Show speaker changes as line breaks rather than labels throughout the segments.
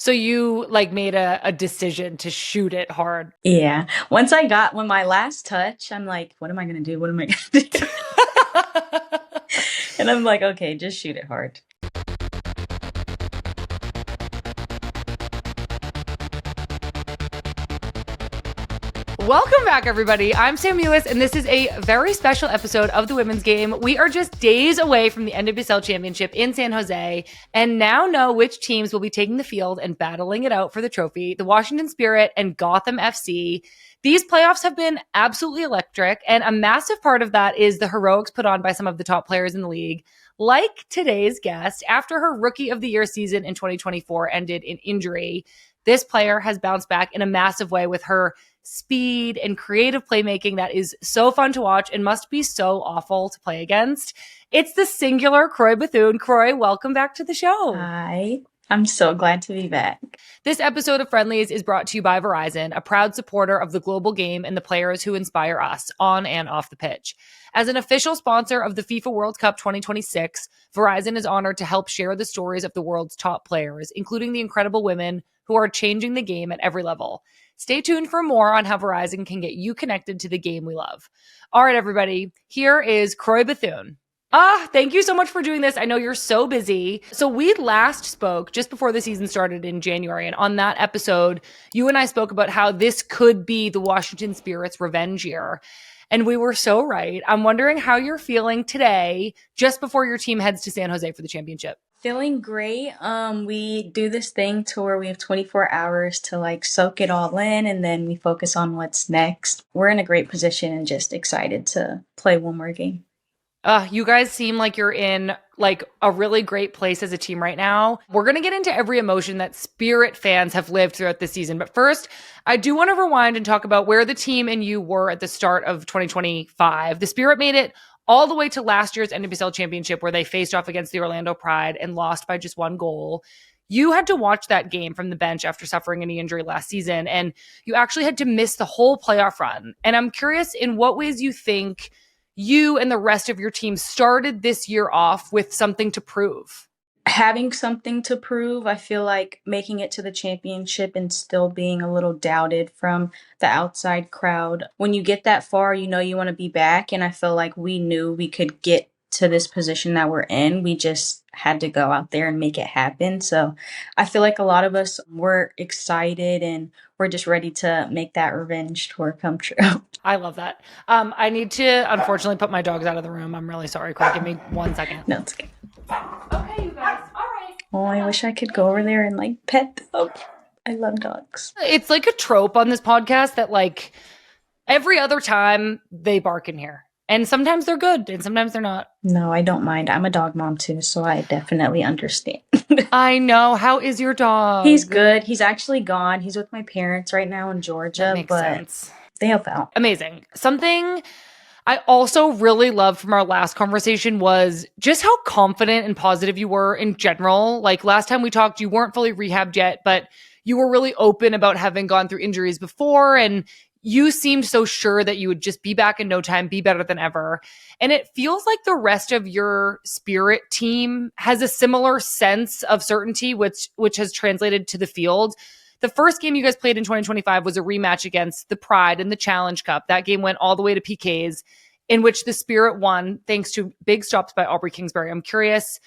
So you like made a decision to shoot it hard.
Yeah. When my last touch, I'm like, what am I going to do? What am I going to do? And I'm like, okay, just shoot it hard.
Welcome back, everybody. I'm Sam Mewis, and this is a very special episode of the Women's Game. We are just days away from the NWSL Championship in San Jose, and now know which teams will be taking the field and battling it out for the trophy, the Washington Spirit and Gotham FC. These playoffs have been absolutely electric, and a massive part of that is the heroics put on by some of the top players in the league, like today's guest. After her Rookie of the Year season in 2024 ended in injury, this player has bounced back in a massive way with her speed and creative playmaking that is so fun to watch and must be so awful to play against. It's the singular Croix Bethune. Croix, welcome back to the show.
Hi. I'm so glad to be back.
This episode of Friendlies is brought to you by Verizon, a proud supporter of the global game and the players who inspire us on and off the pitch. As an official sponsor of the FIFA World Cup 2026, Verizon is honored to help share the stories of the world's top players, including the incredible women who are changing the game at every level. Stay tuned for more on how Verizon can get you connected to the game we love. All right, everybody, here is Croix Bethune. Thank you so much for doing this. I know you're so busy. So we last spoke just before the season started in January. And on that episode, you and I spoke about how this could be the Washington Spirit's revenge year. And we were so right. I'm wondering how you're feeling today, just before your team heads to San Jose for the championship.
Feeling great. We do this thing to where we have 24 hours to like soak it all in, and then we focus on what's next. We're in a great position and just excited to play one more game.
You guys seem like you're in like a really great place as a team right now. We're going to get into every emotion that Spirit fans have lived throughout this season. But first, I do want to rewind and talk about where the team and you were at the start of 2025. The Spirit made it all the way to last year's NWSL Championship, where they faced off against the Orlando Pride and lost by just one goal. You had to watch that game from the bench after suffering a knee injury last season, and you actually had to miss the whole playoff run. And I'm curious in what ways you think you and the rest of your team started this year off with something to prove.
Having something to prove, I feel like making it to the championship and still being a little doubted from the outside crowd. When you get that far, you know you want to be back. And I feel like we knew we could get to this position that we're in. We just had to go out there and make it happen. So I feel like a lot of us were excited and we're just ready to make that revenge tour come true.
I love that. I need to unfortunately put my dogs out of the room. I'm really sorry, Craig. Give me 1 second.
No, it's okay.
Okay, you guys. All right.
Oh, I wish I could go over there and like pet them. I love dogs.
It's like a trope on this podcast that like every other time they bark in here. And sometimes they're good and sometimes they're not.
No, I don't mind. I'm a dog mom too, so I definitely understand.
I know. How is your dog?
He's good. He's actually gone. He's with my parents right now in Georgia.
That makes
but
sense.
They help out.
Amazing. Something I also really loved from our last conversation was just how confident and positive you were in general. Like last time we talked, you weren't fully rehabbed yet, but you were really open about having gone through injuries before, and you seemed so sure that you would just be back in no time, be better than ever. And it feels like the rest of your Spirit team has a similar sense of certainty, which has translated to the field. The first game you guys played in 2025 was a rematch against the Pride in the Challenge Cup. That game went all the way to PKs, in which the Spirit won thanks to big stops by Aubrey Kingsbury. I'm curious,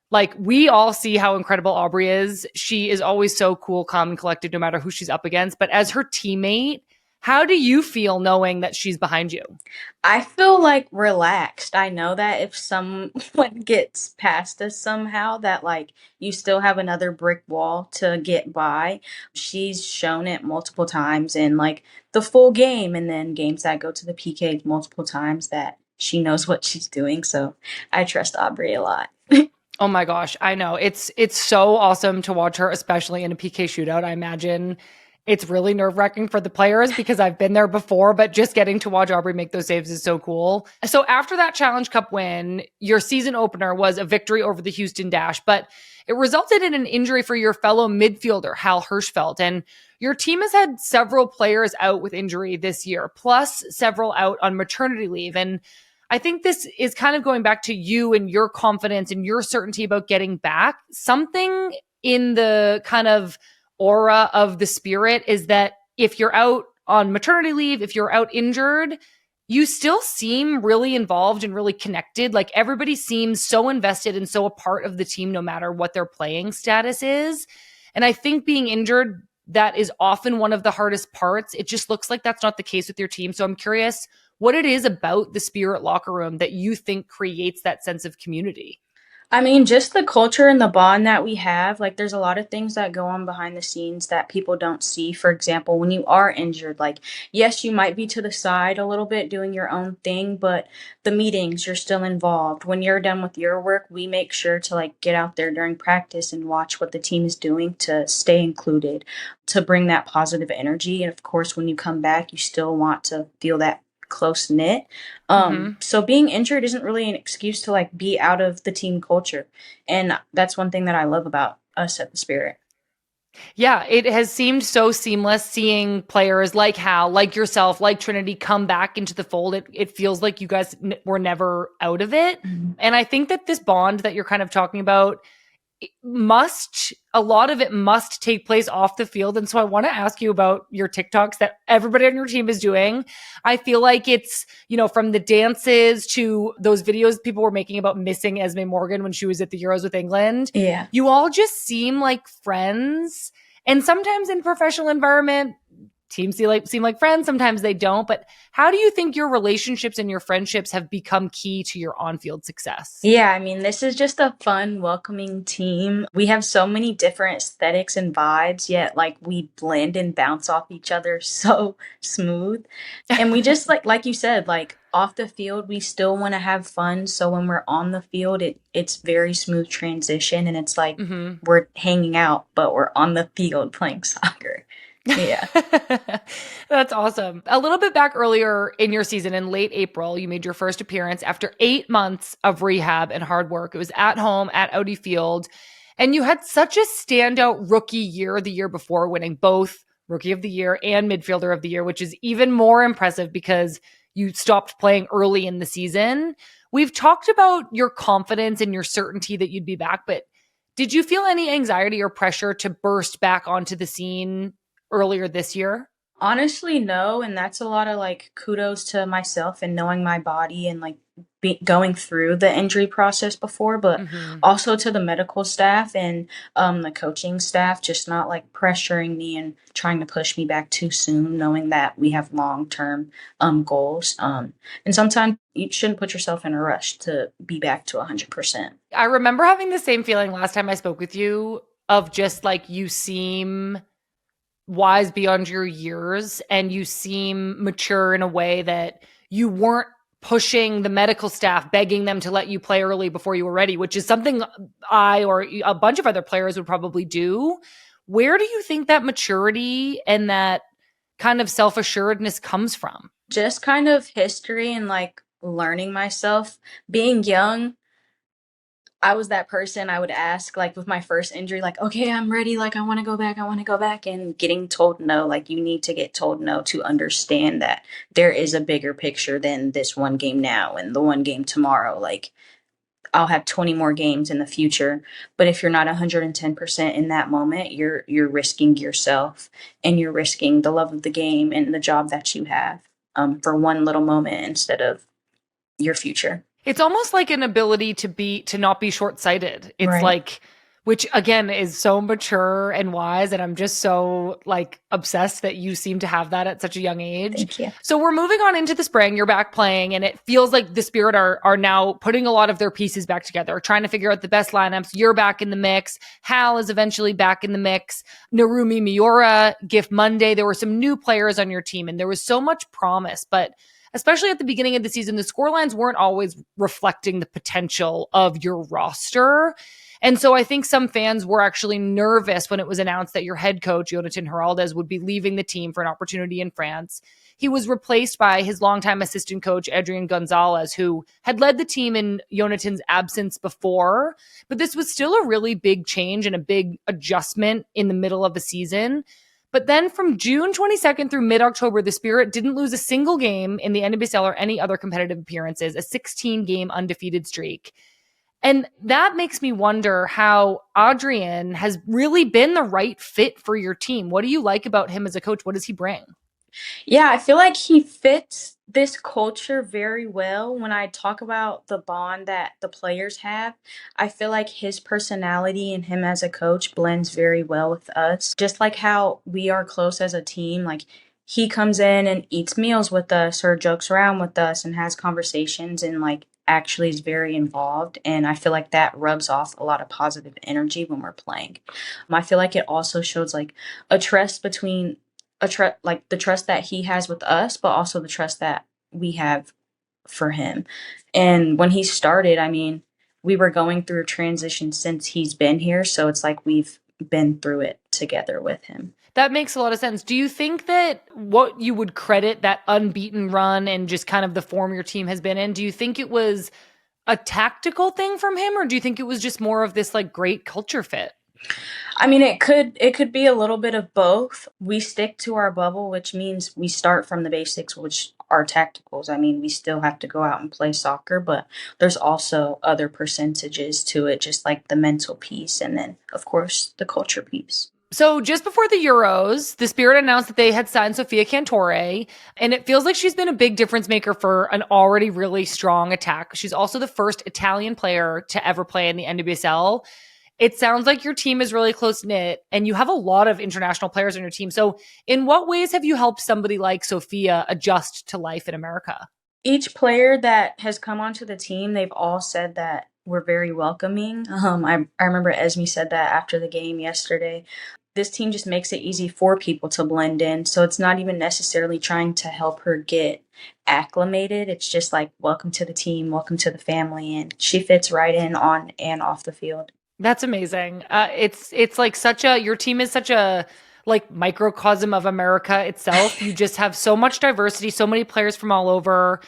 like we all see how incredible Aubrey is. She is always so cool, calm, and collected no matter who she's up against. But as her teammate, how do you feel knowing that she's behind you?
I feel like relaxed. I know that if someone gets past us somehow, that like you still have another brick wall to get by. She's shown it multiple times in like the full game and then games that go to the PKs multiple times that she knows what she's doing. So I trust Aubrey a lot.
Oh my gosh, I know. It's so awesome to watch her, especially in a PK shootout. I imagine it's really nerve-wracking for the players because I've been there before, but just getting to watch Aubrey make those saves is so cool. So after that Challenge Cup win, your season opener was a victory over the Houston Dash, but it resulted in an injury for your fellow midfielder, Hal Hirschfeld. And your team has had several players out with injury this year, plus several out on maternity leave. And I think this is kind of going back to you and your confidence and your certainty about getting back. Something in the kind of aura of the Spirit is that if you're out on maternity leave, if you're out injured, you still seem really involved and really connected. Like everybody seems so invested and so a part of the team, no matter what their playing status is. And I think being injured, that is often one of the hardest parts. It just looks like that's not the case with your team. So I'm curious what it is about the Spirit locker room that you think creates that sense of community.
I mean, just the culture and the bond that we have, like there's a lot of things that go on behind the scenes that people don't see. For example, when you are injured, like, yes, you might be to the side a little bit doing your own thing, but the meetings, you're still involved. When you're done with your work, we make sure to like get out there during practice and watch what the team is doing to stay included, to bring that positive energy. And of course, when you come back, you still want to feel that close knit. So being injured isn't really an excuse to like be out of the team culture. And that's one thing that I love about us at the Spirit.
Yeah, it has seemed so seamless seeing players like Hal, like yourself, like Trinity come back into the fold. It feels like you guys were never out of it.
Mm-hmm.
And I think that this bond that you're kind of talking about a lot of it must take place off the field. And so I want to ask you about your TikToks that everybody on your team is doing. I feel like it's, from the dances to those videos people were making about missing Esme Morgan when she was at the Euros with England.
Yeah.
You all just seem like friends. And sometimes in professional environment, teams seem like friends. Sometimes they don't. But how do you think your relationships and your friendships have become key to your on-field success?
Yeah, I mean, this is just a fun, welcoming team. We have so many different aesthetics and vibes, yet like we blend and bounce off each other so smooth. And we just like you said, like off the field, we still want to have fun. So when we're on the field, it's very smooth transition, and it's like we're hanging out, but we're on the field playing soccer. Yeah.
That's awesome. A little bit back earlier in your season, in late April, you made your first appearance after 8 months of rehab and hard work. It was at home at Audi Field. And you had such a standout rookie year the year before, winning both Rookie of the Year and Midfielder of the Year, which is even more impressive because you stopped playing early in the season. We've talked about your confidence and your certainty that you'd be back, but did you feel any anxiety or pressure to burst back onto the scene earlier this year?
Honestly, no. And that's a lot of like kudos to myself and knowing my body and like going through the injury process before, but also to the medical staff and the coaching staff, just not like pressuring me and trying to push me back too soon, knowing that we have long-term goals. And sometimes you shouldn't put yourself in a rush to be back to 100%.
I remember having the same feeling last time I spoke with you of just like you seem wise beyond your years and you seem mature in a way that you weren't pushing the medical staff, begging them to let you play early before you were ready, which is something I or a bunch of other players would probably do. Where do you think that maturity and that kind of self-assuredness comes from?
Just kind of history and like learning myself. Being young, I was that person I would ask, like with my first injury, like, okay, I'm ready. Like, I want to go back. I want to go back. And getting told no, like, you need to get told no to understand that there is a bigger picture than this one game now and the one game tomorrow. Like, I'll have 20 more games in the future. But if you're not 110% in that moment, you're risking yourself and you're risking the love of the game and the job that you have for one little moment instead of your future.
It's almost like an ability to not be short-sighted. It's
Right.
like, which again is so mature and wise. And I'm just so like obsessed that you seem to have that at such a young age.
Thank you.
So we're moving on into the spring. You're back playing and it feels like the Spirit are now putting a lot of their pieces back together, trying to figure out the best lineups. You're back in the mix. Hal is eventually back in the mix. Narumi Miura, Gift Monday. There were some new players on your team and there was so much promise, but especially at the beginning of the season, the scorelines weren't always reflecting the potential of your roster. And so I think some fans were actually nervous when it was announced that your head coach, Jonathan Heraldez, would be leaving the team for an opportunity in France. He was replaced by his longtime assistant coach, Adrian Gonzalez, who had led the team in Jonathan's absence before. But this was still a really big change and a big adjustment in the middle of the season. But then from June 22nd through mid-October, the Spirit didn't lose a single game in the NWSL or any other competitive appearances, a 16-game undefeated streak. And that makes me wonder how Adrian has really been the right fit for your team. What do you like about him as a coach? What does he bring?
Yeah, I feel like he fits this culture very well. When I talk about the bond that the players have, I feel like his personality and him as a coach blends very well with us. Just like how we are close as a team, like he comes in and eats meals with us or jokes around with us and has conversations and like actually is very involved. And I feel like that rubs off a lot of positive energy when we're playing. I feel like it also shows like a trust between like the trust that he has with us, but also the trust that we have for him. And when he started, I mean, we were going through a transition since he's been here, so it's like we've been through it together with him.
That makes a lot of sense. Do you think that what you would credit that unbeaten run and just kind of the form your team has been in, do you think it was a tactical thing from him, or do you think it was just more of this like great culture fit?
I mean, it could be a little bit of both. We stick to our bubble, which means we start from the basics, which are tacticals. I mean, we still have to go out and play soccer, but there's also other percentages to it, just like the mental piece and then, of course, the culture piece.
So just before the Euros, the Spirit announced that they had signed Sofia Cantore, and it feels like she's been a big difference maker for an already really strong attack. She's also the first Italian player to ever play in the NWSL. It sounds like your team is really close knit and you have a lot of international players on your team. So in what ways have you helped somebody like Sofia adjust to life in America?
Each player that has come onto the team, they've all said that we're very welcoming. I remember Esme said that after the game yesterday. This team just makes it easy for people to blend in. So it's not even necessarily trying to help her get acclimated. It's just like, welcome to the team, welcome to the family. And she fits right in on and off the field.
That's amazing. It's like your team is such a like microcosm of America itself. You just have so much diversity, so many players from all over.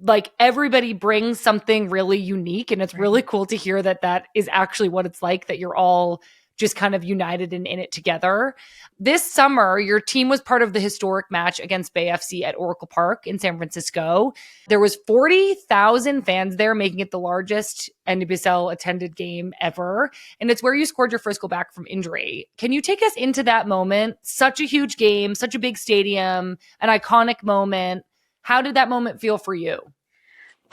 Like everybody brings something really unique, and it's really cool to hear that that is actually what it's like, that you're all just kind of united and in it together. This summer, your team was part of the historic match against Bay FC at Oracle Park in San Francisco. There was 40,000 fans there, making it the largest NWSL attended game ever. And it's where you scored your first goal back from injury. Can you take us into that moment? Such a huge game, such a big stadium, an iconic moment. How did that moment feel for you?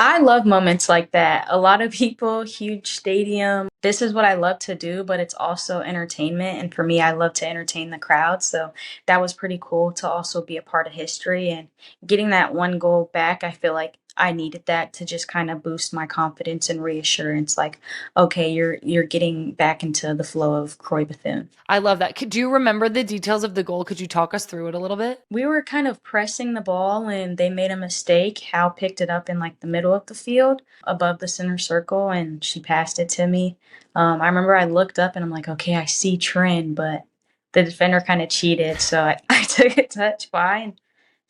I love moments like that. A lot of people, huge stadium. This is what I love to do, but it's also entertainment. And for me, I love to entertain the crowd. So that was pretty cool to also be a part of history. And getting that one goal back, I feel like I needed that to just kind of boost my confidence and reassurance. Like, okay, you're getting back into the flow of Croix Bethune.
I love that. Do you remember the details of the goal? Could you talk us through it a little bit?
We were kind of pressing the ball and they made a mistake. Hal picked it up in like the middle of the field above the center circle and she passed it to me. I remember I looked up and I'm like, okay, I see trend, but the defender kind of cheated. So I took a touch by and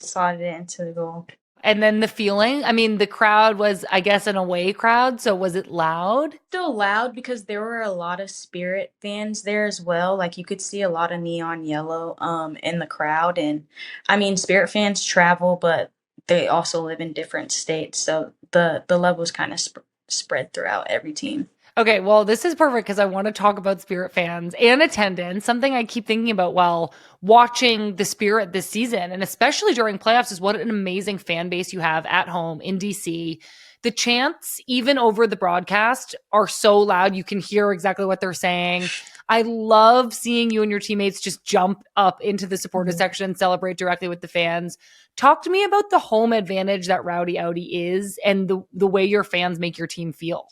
slotted it into the goal.
And then the feeling, I mean, the crowd was, I guess, an away crowd. So was it loud?
Still loud because there were a lot of Spirit fans there as well. Like you could see a lot of neon yellow in the crowd. And I mean, Spirit fans travel, but they also live in different states. So the love was kind of spread throughout every team.
Okay, well, this is perfect because I want to talk about Spirit fans and attendance. Something I keep thinking about while watching the Spirit this season, and especially during playoffs, is what an amazing fan base you have at home in DC. The chants, even over the broadcast, are so loud. You can hear exactly what they're saying. I love seeing you and your teammates just jump up into the supporter section and celebrate directly with the fans. Talk to me about the home advantage that Rowdy Audi is and the way your fans make your team feel.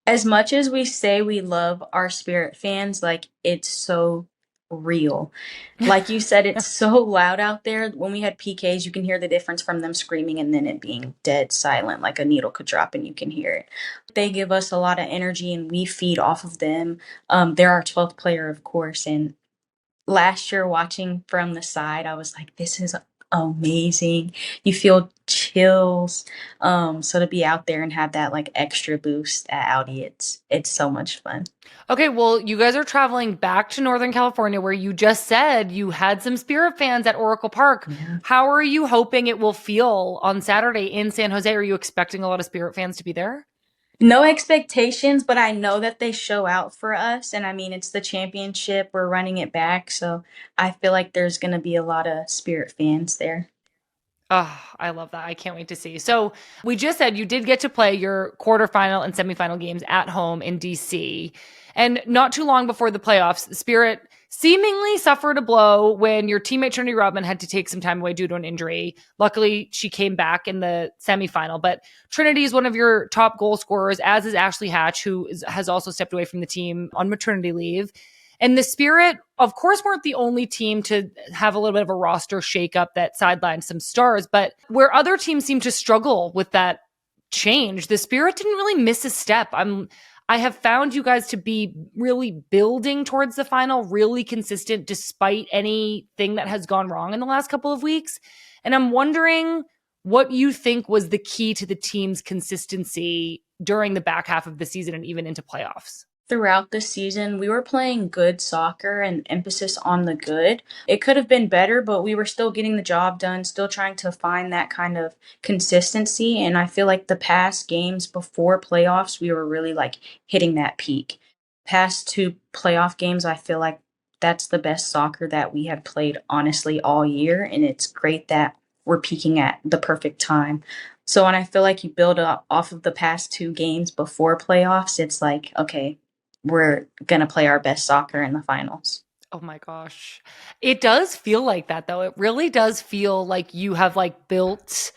As much as we say we love our Spirit fans, like it's so real. Like you said, it's so loud out there. When we had PKs, you can hear the difference from them screaming and then it being dead silent, like a needle could drop and you can hear it. They give us a lot of energy and we feed off of them. They're our 12th player, of course. And last year, watching from the side, I was like, this is amazing. You feel chills. So to be out there and have that like extra boost at Audi, it's so much fun.
Okay, well, you guys are traveling back to Northern California where you just said you had some Spirit fans at Oracle Park.
Yeah.
How are you hoping it will feel on Saturday in San Jose? Are you expecting a lot of Spirit fans to be there?
No expectations, but I know that they show out for us. And I mean, it's the championship. We're running it back. So I feel like there's going to be a lot of Spirit fans there.
Oh, I love that. I can't wait to see. So, we just said you did get to play your quarterfinal and semifinal games at home in DC. And not too long before the playoffs, the Spirit seemingly suffered a blow when your teammate Trinity Rodman had to take some time away due to an injury. Luckily, she came back in the semifinal. But Trinity is one of your top goal scorers, as is Ashley Hatch, who has also stepped away from the team on maternity leave. And the Spirit, of course, weren't the only team to have a little bit of a roster shakeup that sidelined some stars, but where other teams seem to struggle with that change, the Spirit didn't really miss a step. I have found you guys to be really building towards the final, really consistent despite anything that has gone wrong in the last couple of weeks. And I'm wondering what you think was the key to the team's consistency during the back half of the season and even into playoffs.
Throughout the season, we were playing good soccer and emphasis on the good. It could have been better, but we were still getting the job done, still trying to find that kind of consistency. And I feel like the past games before playoffs, we were really like hitting that peak. Past two playoff games, I feel like that's the best soccer that we have played honestly all year. And it's great that we're peaking at the perfect time. So when I feel like you build up off of the past two games before playoffs, it's like, okay, we're going to play our best soccer in the finals.
Oh my gosh. It does feel like that though. It really does feel like you have like built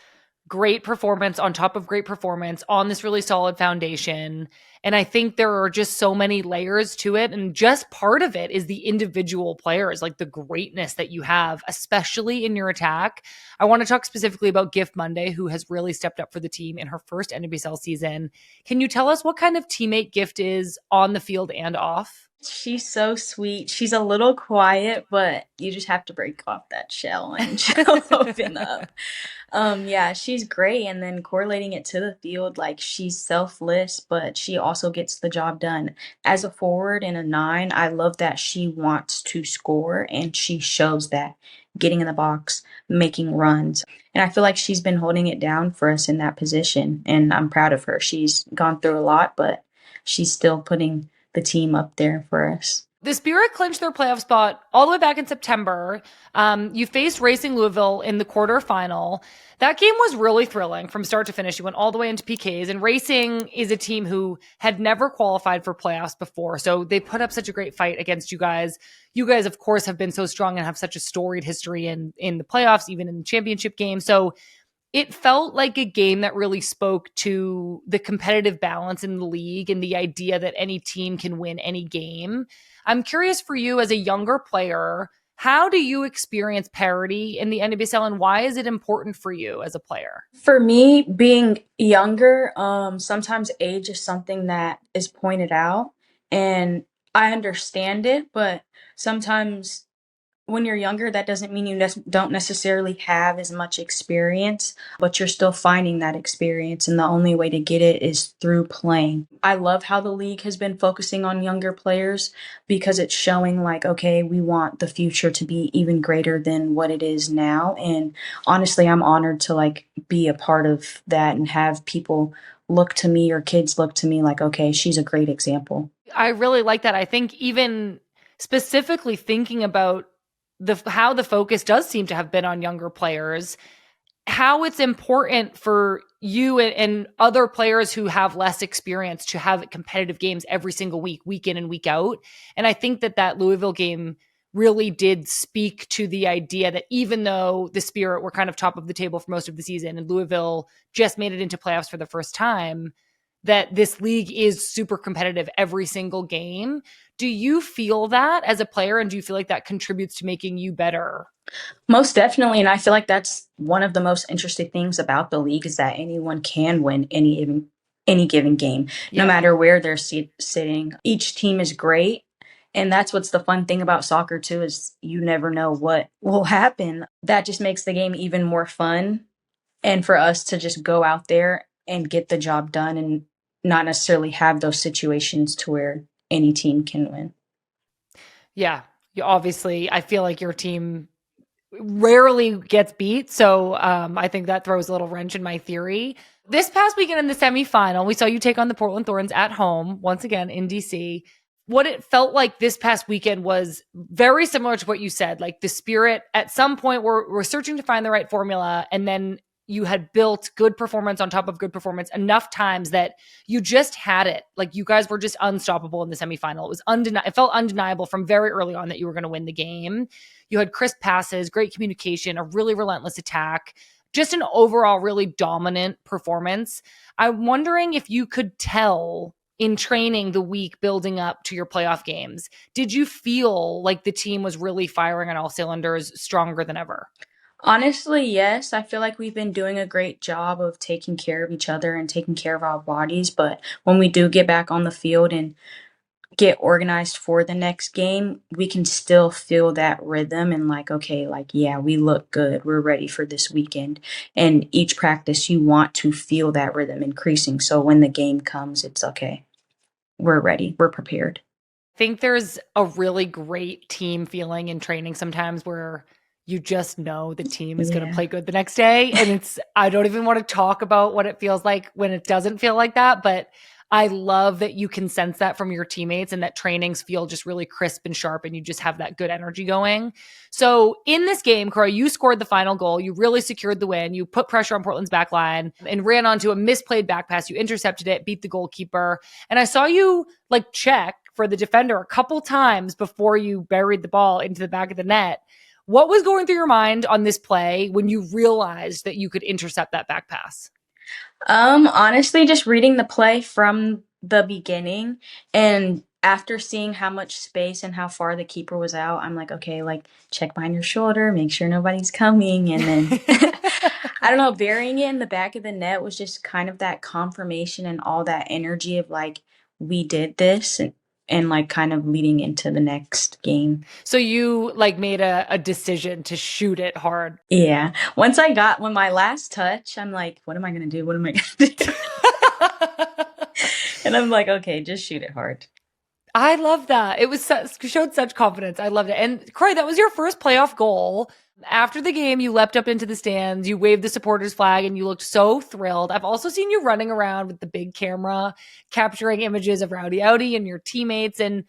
great performance on top of great performance on this really solid foundation. And I think there are just so many layers to it. And just part of it is the individual players, like the greatness that you have, especially in your attack. I want to talk specifically about Gift Monday, who has really stepped up for the team in her first NWSL season. Can you tell us what kind of teammate Gift is on the field and off?
She's so sweet. She's a little quiet, but you just have to break off that shell and she'll open up. Yeah, she's great. And then correlating it to the field, like she's selfless, but she also gets the job done. As a forward and a nine, I love that she wants to score and she shows that getting in the box, making runs. And I feel like she's been holding it down for us in that position. And I'm proud of her. She's gone through a lot, but she's still putting the team up there for us.
The Spirit clinched their playoff spot all the way back in September. You faced Racing Louisville in the quarterfinal. That game was really thrilling from start to finish. You went all the way into PKs, and Racing is a team who had never qualified for playoffs before. So they put up such a great fight against you guys. You guys, of course, have been so strong and have such a storied history in the playoffs, even in the championship game. So it felt like a game that really spoke to the competitive balance in the league and the idea that any team can win any game. I'm curious for you as a younger player, how do you experience parity in the NWSL and why is it important for you as a player?
For me, being younger, sometimes age is something that is pointed out, and I understand it, but sometimes when you're younger, that doesn't mean you don't necessarily have as much experience, but you're still finding that experience. And the only way to get it is through playing. I love how the league has been focusing on younger players because it's showing like, okay, we want the future to be even greater than what it is now. And honestly, I'm honored to like be a part of that and have people look to me or kids look to me like, okay, she's a great example.
I really like that. I think even specifically thinking about how the focus does seem to have been on younger players, how it's important for you and other players who have less experience to have competitive games every single week in and week out. And I think that Louisville game really did speak to the idea that even though the Spirit were kind of top of the table for most of the season and Louisville just made it into playoffs for the first time, that this league is super competitive every single game. Do you feel that as a player, and do you feel like that contributes to making you better?
Most definitely, and I feel like that's one of the most interesting things about the league is that anyone can win any given game, no
Yeah.
matter where they're sitting. Each team is great, and that's what's the fun thing about soccer too is you never know what will happen. That just makes the game even more fun, and for us to just go out there and get the job done and not necessarily have those situations to where any team can win.
Yeah. You obviously, I feel like your team rarely gets beat. So I think that throws a little wrench in my theory. This past weekend in the semifinal, we saw you take on the Portland Thorns at home, once again in DC. What it felt like this past weekend was very similar to what you said. Like the Spirit, at some point, we're searching to find the right formula, and then you had built good performance on top of good performance enough times that you just had it. Like you guys were just unstoppable in the semifinal. It felt undeniable from very early on that you were going to win the game. You had crisp passes, great communication, a really relentless attack, just an overall really dominant performance. I'm wondering if you could tell in training the week building up to your playoff games, did you feel like the team was really firing on all cylinders, stronger than ever?
Honestly, yes. I feel like we've been doing a great job of taking care of each other and taking care of our bodies. But when we do get back on the field and get organized for the next game, we can still feel that rhythm and like, okay, like, yeah, we look good. We're ready for this weekend. And each practice, you want to feel that rhythm increasing. So when the game comes, it's okay. We're ready. We're prepared.
I think there's a really great team feeling in training sometimes where you just know the team is going to
Yeah.
play good the next day. And I don't even want to talk about what it feels like when it doesn't feel like that. But I love that you can sense that from your teammates and that trainings feel just really crisp and sharp and you just have that good energy going. So in this game, Croix, you scored the final goal. You really secured the win. You put pressure on Portland's back line and ran onto a misplayed back pass. You intercepted it, beat the goalkeeper. And I saw you like check for the defender a couple times before you buried the ball into the back of the net. What was going through your mind on this play when you realized that you could intercept that back pass?
Honestly, just reading the play from the beginning and after seeing how much space and how far the keeper was out, I'm like, okay, like check behind your shoulder, make sure nobody's coming. And then I don't know, burying it in the back of the net was just kind of that confirmation and all that energy of like, we did this and like kind of leading into the next game.
So you like made a decision to shoot it hard.
Yeah. When my last touch, I'm like, what am I going to do? What am I going to do? And I'm like, okay, just shoot it hard.
I love that. Showed such confidence. I loved it. And Croy, that was your first playoff goal. After the game, you leapt up into the stands, you waved the supporters flag, and you looked so thrilled. I've also seen you running around with the big camera, capturing images of Rowdy Outy and your teammates. And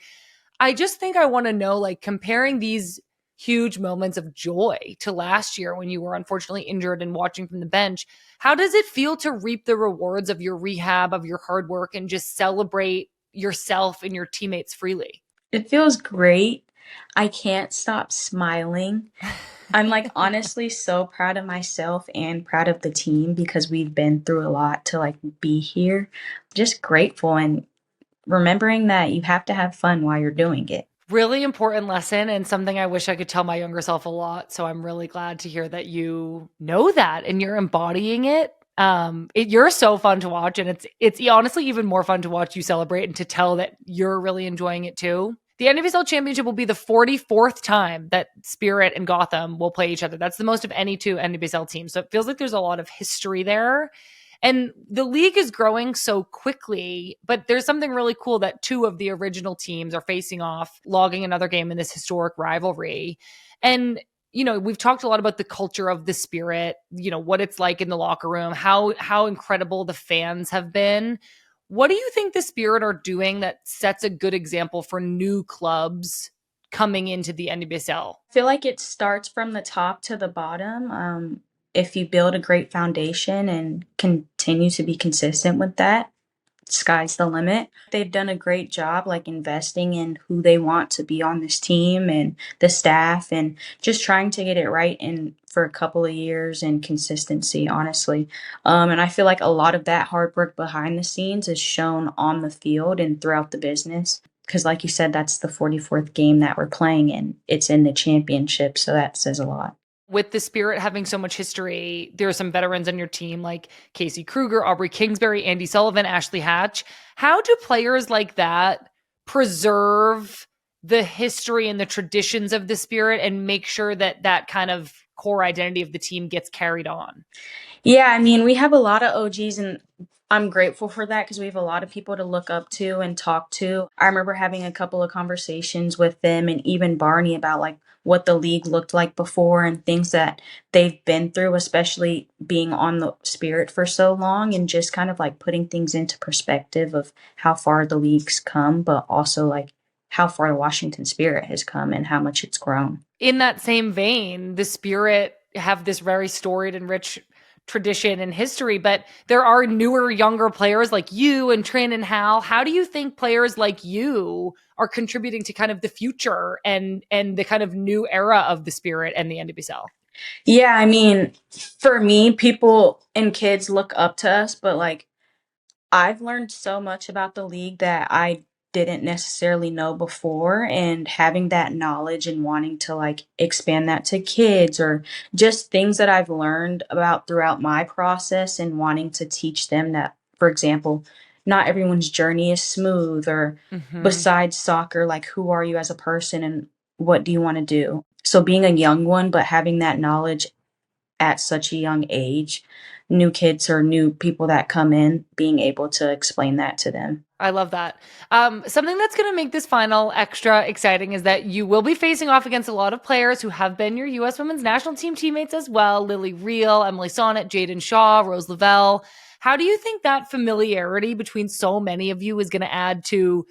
I just think I want to know, like, comparing these huge moments of joy to last year when you were unfortunately injured and watching from the bench, how does it feel to reap the rewards of your rehab, of your hard work, and just celebrate yourself and your teammates freely?
It feels great. I can't stop smiling. I'm like honestly so proud of myself and proud of the team because we've been through a lot to like be here. Just grateful and remembering that you have to have fun while you're doing it.
Really important lesson and something I wish I could tell my younger self a lot. So I'm really glad to hear that you know that and you're embodying it. You're so fun to watch, and it's honestly even more fun to watch you celebrate and to tell that you're really enjoying it too. The NWSL Championship will be the 44th time that Spirit and Gotham will play each other. That's the most of any two NWSL teams. So it feels like there's a lot of history there. And the league is growing so quickly, but there's something really cool that two of the original teams are facing off, logging another game in this historic rivalry. And, you know, we've talked a lot about the culture of the Spirit, you know, what it's like in the locker room, how incredible the fans have been. What do you think the Spirit are doing that sets a good example for new clubs coming into the NWSL?
I feel like it starts from the top to the bottom. If you build a great foundation and continue to be consistent with that, sky's the limit. They've done a great job like investing in who they want to be on this team and the staff and just trying to get it right in for a couple of years and consistency, honestly. And I feel like a lot of that hard work behind the scenes is shown on the field and throughout the business. Because like you said, that's the 44th game that we're playing in. It's in the championship, so that says a lot.
With the Spirit having so much history, there are some veterans on your team like Casey Kruger, Aubrey Kingsbury, Andy Sullivan, Ashley Hatch. How do players like that preserve the history and the traditions of the Spirit and make sure that that kind of core identity of the team gets carried on?
Yeah, I mean, we have a lot of OGs and I'm grateful for that because we have a lot of people to look up to and talk to. I remember having a couple of conversations with them and even Barney about like what the league looked like before and things that they've been through, especially being on the Spirit for so long and just kind of like putting things into perspective of how far the league's come, but also like how far the Washington Spirit has come and how much it's grown.
In that same vein, the Spirit have this very storied and rich tradition and history, but there are newer, younger players like you and Trin and Hal. How do you think players like you are contributing to kind of the future and the kind of new era of the Spirit and the NWSL?
Yeah, I mean, for me, people and kids look up to us, but like I've learned so much about the league that I didn't necessarily know before, and having that knowledge and wanting to like expand that to kids or just things that I've learned about throughout my process and wanting to teach them that, for example, not everyone's journey is smooth or besides soccer, like who are you as a person and what do you want to do? So being a young one, but having that knowledge at such a young age, new kids or new people that come in, being able to explain that to them.
I love that. Something that's going to make this final extra exciting is that you will be facing off against a lot of players who have been your U.S. Women's National Team teammates as well. Lily Reel, Emily Sonnet, Jaden Shaw, Rose Lavelle. How do you think that familiarity between so many of you is going to add to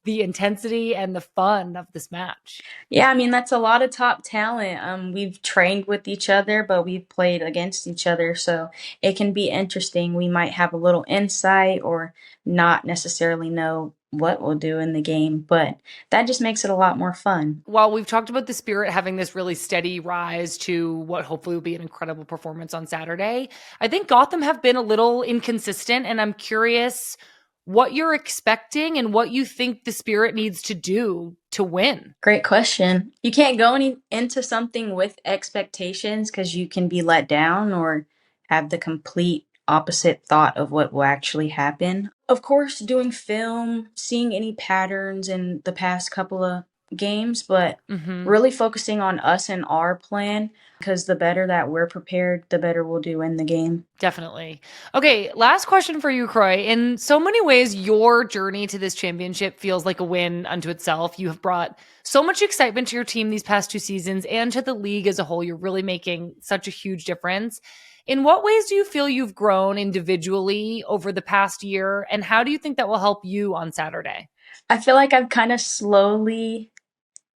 the intensity and the fun of this match?
Yeah, I mean that's a lot of top talent. We've trained with each other, but we've played against each other, so it can be interesting. We might have a little insight or not necessarily know what we'll do in the game, but that just makes it a lot more fun.
While we've talked about the Spirit having this really steady rise to what hopefully will be an incredible performance on Saturday, I think Gotham have been a little inconsistent, and I'm curious what you're expecting and what you think the Spirit needs to do to win.
Great question. You can't go into something with expectations because you can be let down or have the complete opposite thought of what will actually happen. Of course, doing film, seeing any patterns in the past couple of games, but really focusing on us and our plan because the better that we're prepared, the better we'll do in the game.
Definitely. Okay, last question for you, Croix. In so many ways, your journey to this championship feels like a win unto itself. You have brought so much excitement to your team these past 2 seasons and to the league as a whole. You're really making such a huge difference. In what ways do you feel you've grown individually over the past year, and how do you think that will help you on Saturday?
I feel like I've kind of slowly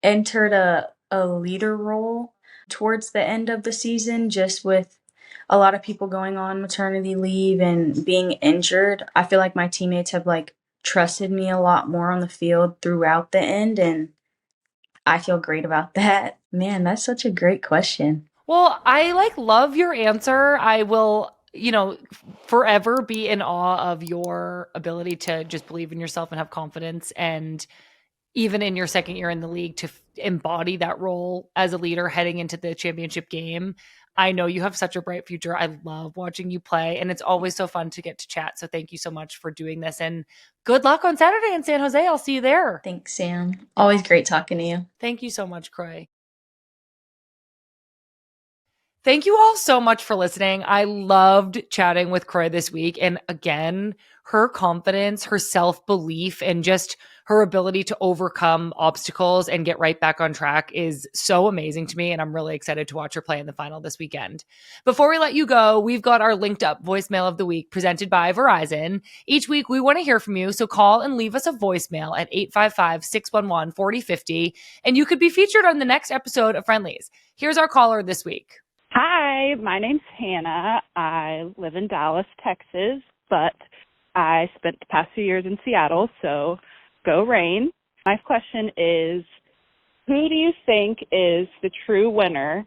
entered a leader role towards the end of the season, just with a lot of people going on maternity leave and being injured. I feel like my teammates have like trusted me a lot more on the field throughout the end, and I feel great about that. Man, that's such a great question.
Well, I love your answer. I will, forever be in awe of your ability to just believe in yourself and have confidence. And even in your second year in the league to embody that role as a leader heading into the championship game. I know you have such a bright future. I love watching you play, and it's always so fun to get to chat. So thank you so much for doing this, and good luck on Saturday in San Jose. I'll see you there.
Thanks, Sam. Always great talking to you.
Thank you so much, Croix. Thank you all so much for listening. I loved chatting with Croix this week. And again, her confidence, her self-belief, and just her ability to overcome obstacles and get right back on track is so amazing to me. And I'm really excited to watch her play in the final this weekend. Before we let you go, we've got our linked up voicemail of the week presented by Verizon. Each week, we want to hear from you. So call and leave us a voicemail at 855-611-4050. And you could be featured on the next episode of Friendlies. Here's our caller this week.
Hi, my name's Hannah. I live in Dallas, Texas, but I spent the past few years in Seattle, so go Rain. My question is, who do you think is the true winner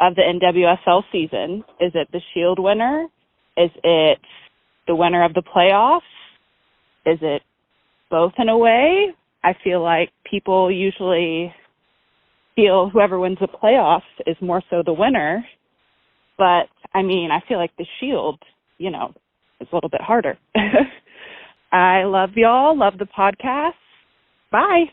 of the NWSL season? Is it the Shield winner? Is it the winner of the playoffs? Is it both in a way? I feel like people usually feel whoever wins the playoffs is more so the winner. But, I mean, I feel like the Shield, is a little bit harder. I love y'all. Love the podcast. Bye.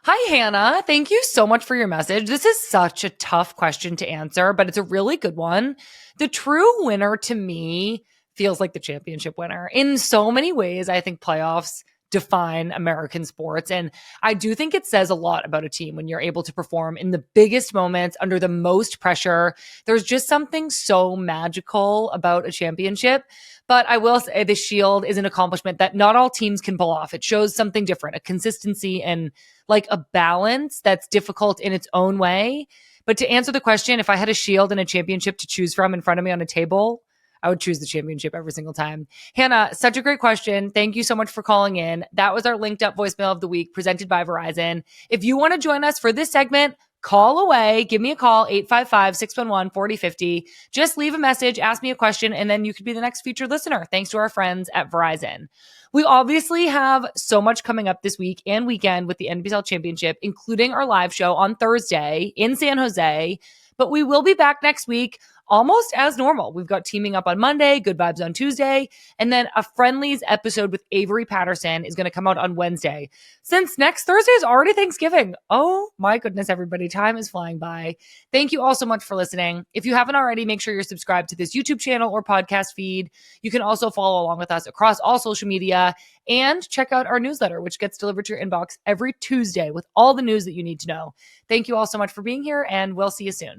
Hi, Hannah. Thank you so much for your message. This is such a tough question to answer, but it's a really good one. The true winner to me feels like the championship winner. In so many ways, I think playoffs define American sports. And I do think it says a lot about a team when you're able to perform in the biggest moments under the most pressure. There's just something so magical about a championship. But I will say the Shield is an accomplishment that not all teams can pull off. It shows something different, a consistency and like a balance that's difficult in its own way. But to answer the question, if I had a Shield and a championship to choose from in front of me on a table, I would choose the championship every single time. Hannah, such a great question. Thank you so much for calling in. That was our linked up voicemail of the week presented by Verizon. If you want to join us for this segment, call away. Give me a call, 855-611-4050. Just leave a message, ask me a question, and then you could be the next featured listener. Thanks to our friends at Verizon. We obviously have so much coming up this week and weekend with the NWSL Championship, including our live show on Thursday in San Jose. But we will be back next week almost as normal. We've got Teaming Up on Monday, Good Vibes on Tuesday, and then a Friendlies episode with Avery Patterson is going to come out on Wednesday. Since next Thursday is already Thanksgiving. Oh my goodness, everybody. Time is flying by. Thank you all so much for listening. If you haven't already, make sure you're subscribed to this YouTube channel or podcast feed. You can also follow along with us across all social media and check out our newsletter, which gets delivered to your inbox every Tuesday with all the news that you need to know. Thank you all so much for being here, and we'll see you soon.